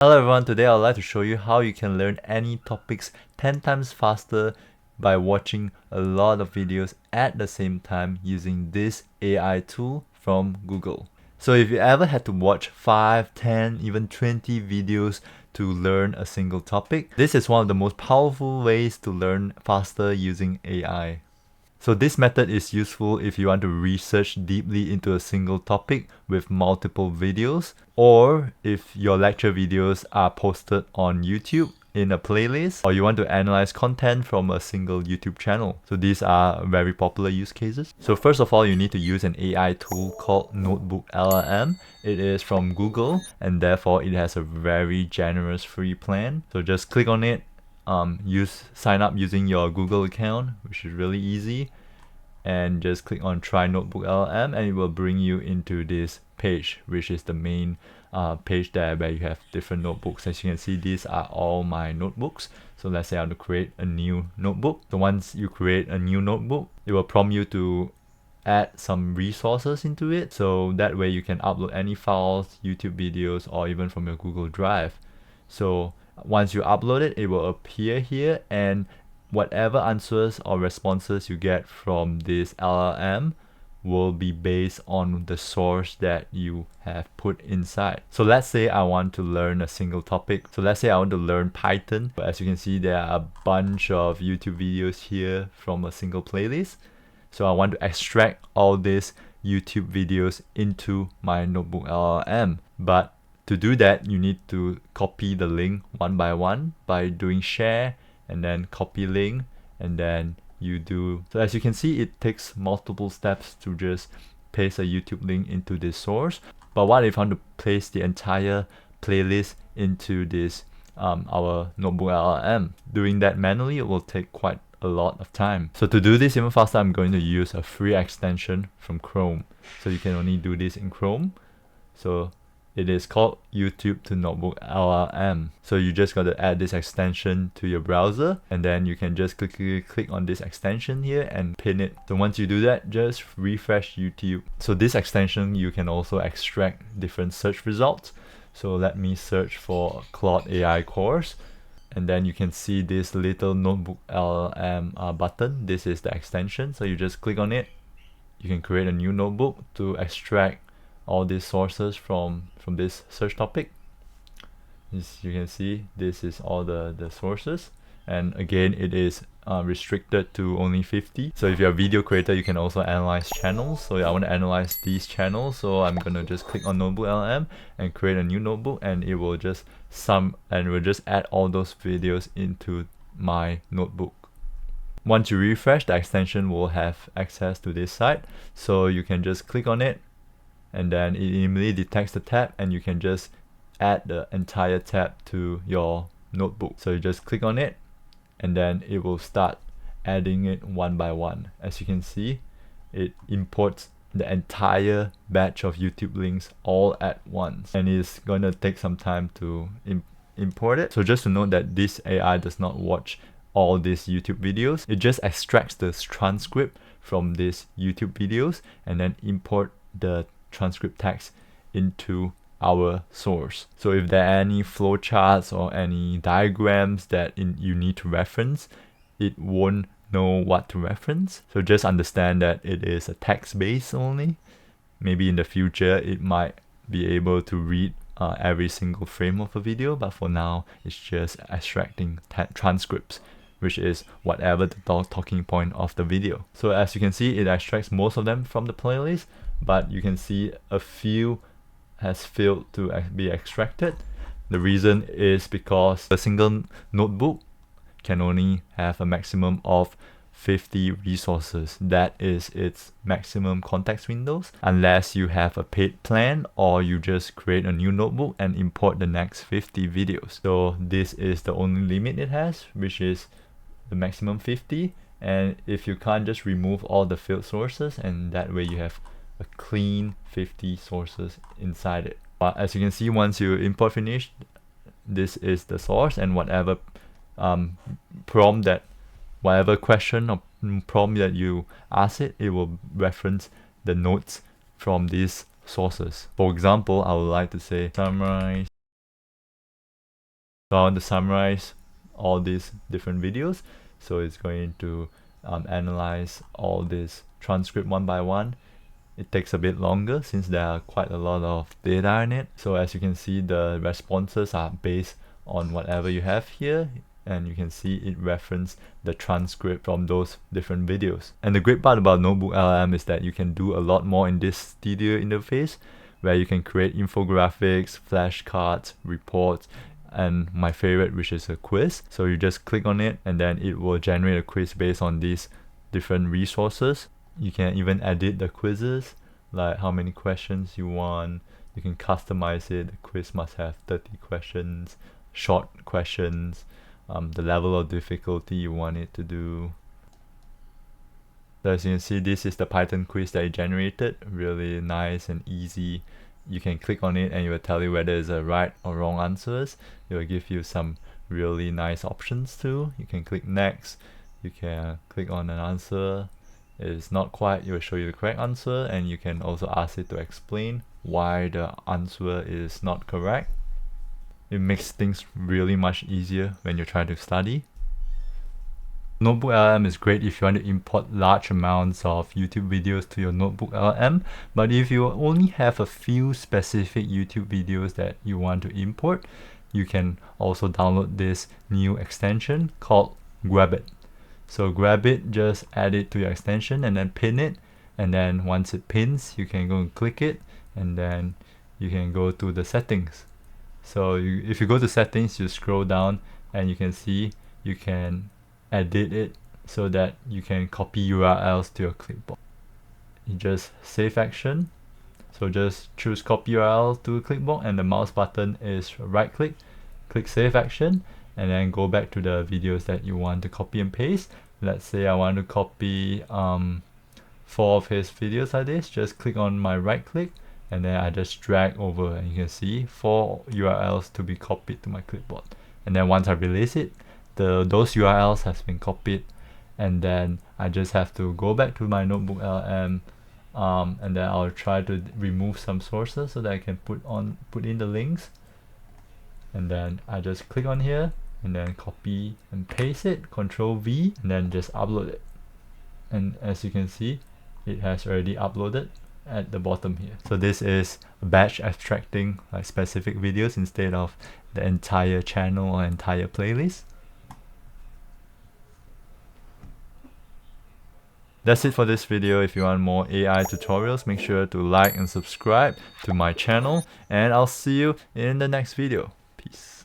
Hello everyone, today I would like to show you how you can learn any topics 10 times faster by watching a lot of videos at the same time using this AI tool from Google. So if you ever had to watch 5, 10, even 20 videos to learn a single topic, this is one of the most powerful ways to learn faster using AI. So this method is useful if you want to research deeply into a single topic with multiple videos, or if your lecture videos are posted on YouTube in a playlist, or you want to analyze content from a single YouTube channel. So these are very popular use cases. So first of all, you need to use an AI tool called NotebookLM. It is from Google and therefore it has a very generous free plan. So just click on it. Sign up using your Google account, which is really easy, and just click on try NotebookLM and it will bring you into this page, which is the main page there where you have different notebooks. As you can see, these are all my notebooks. So let's say I want to create a new notebook. So once you create a new notebook, it will prompt you to add some resources into it, so that way you can upload any files, YouTube videos, or even from your Google Drive. So once you upload it, it will appear here, and whatever answers or responses you get from this LLM will be based on the source that you have put inside. So let's say I want to learn a single topic. So let's say I want to learn Python. But as you can see, there are a bunch of YouTube videos here from a single playlist. So I want to extract all these YouTube videos into my Notebook LLM. But to do that, you need to copy the link one by one by doing share and then copy link, and then you do. So as you can see, it takes multiple steps to just paste a YouTube link into this source. But what if I want to place the entire playlist into this our Notebook LLM? Doing that manually, it will take quite a lot of time. So to do this even faster, I'm going to use a free extension from Chrome. So you can only do this in Chrome. So it is called YouTube to Notebook LLM. So you just got to add this extension to your browser, and then you can just click on this extension here and pin it. So once you do that, just refresh YouTube. So this extension, you can also extract different search results. So let me search for Claude AI course, and then you can see this little Notebook LLM button. This is the extension. So you just click on it. You can create a new notebook to extract all these sources from this search topic. As you can see, this is all the sources, and again it is restricted to only 50. So if you're a video creator, you can also analyze channels. So I want to analyze these channels, so I'm gonna just click on Notebook LM and create a new notebook, and it will just add all those videos into my notebook. Once you refresh, the extension will have access to this site, so you can just click on it, and then it immediately detects the tab, and you can just add the entire tab to your notebook. So you just click on it, and then it will start adding it one by one. As you can see, it imports the entire batch of YouTube links all at once, and it's going to take some time to import it. So just to note that this AI does not watch all these YouTube videos. It just extracts the transcript from these YouTube videos and then import the transcript text into our source. So if there are any flowcharts or any diagrams that you need to reference, it won't know what to reference. So just understand that it is a text base only. Maybe in the future it might be able to read every single frame of a video, but for now it's just extracting transcripts, which is whatever the talking point of the video. So as you can see, it extracts most of them from the playlist, but you can see a few has failed to be extracted. The reason is because a single notebook can only have a maximum of 50 resources. That is its maximum context windows, unless you have a paid plan or you just create a new notebook and import the next 50 videos. So this is the only limit it has, which is the maximum 50. And if you can't, just remove all the failed sources, and that way you have a clean 50 sources inside it. But as you can see, once you import finish, this is the source, and whatever whatever question or prompt that you ask it, it will reference the notes from these sources. For example, I would like to say summarize So I want to summarize all these different videos. So it's going to analyze all this transcript one by one. It takes a bit longer since there are quite a lot of data in it. So as you can see, the responses are based on whatever you have here, and you can see it reference the transcript from those different videos. And the great part about NotebookLM is that you can do a lot more in this studio interface, where you can create infographics, flashcards, reports, and my favorite, which is a quiz. So you just click on it and then it will generate a quiz based on these different resources. You can even edit the quizzes, like how many questions you want. You can customize it. The quiz must have 30 questions, short questions, the level of difficulty you want it to do. So as you can see, this is the Python quiz that it generated. Really nice and easy. You can click on it and it will tell you whether it's a right or wrong answers. It will give you some really nice options too. You can click next. You can click on an answer. It is not quite, it will show you the correct answer, and you can also ask it to explain why the answer is not correct. It makes things really much easier when you're trying to study. NotebookLM is great if you want to import large amounts of YouTube videos to your NotebookLM, but if you only have a few specific YouTube videos that you want to import, you can also download this new extension called Grab It. So grab it, just add it to your extension and then pin it, and then once it pins, you can go and click it, and then you can go to the settings. So if you go to settings, you scroll down and you can see you can edit it so that you can copy URLs to your clipboard. You just save action. So just choose copy URL to clipboard, and the mouse button is right click, click save action, and then go back to the videos that you want to copy and paste. Let's say I want to copy 4 of his videos like this. Just click on my right click and then I just drag over, and you can see 4 URLs to be copied to my clipboard. And then once I release it, those URLs has been copied, and then I just have to go back to my NotebookLM, and then I'll try to remove some sources so that I can put in the links. And then I just click on here and then copy and paste it, Control V, and then just upload it. And as you can see, it has already uploaded at the bottom here. So this is batch extracting like specific videos instead of the entire channel or entire playlist. That's it for this video. If you want more AI tutorials, make sure to like and subscribe to my channel, and I'll see you in the next video. Peace.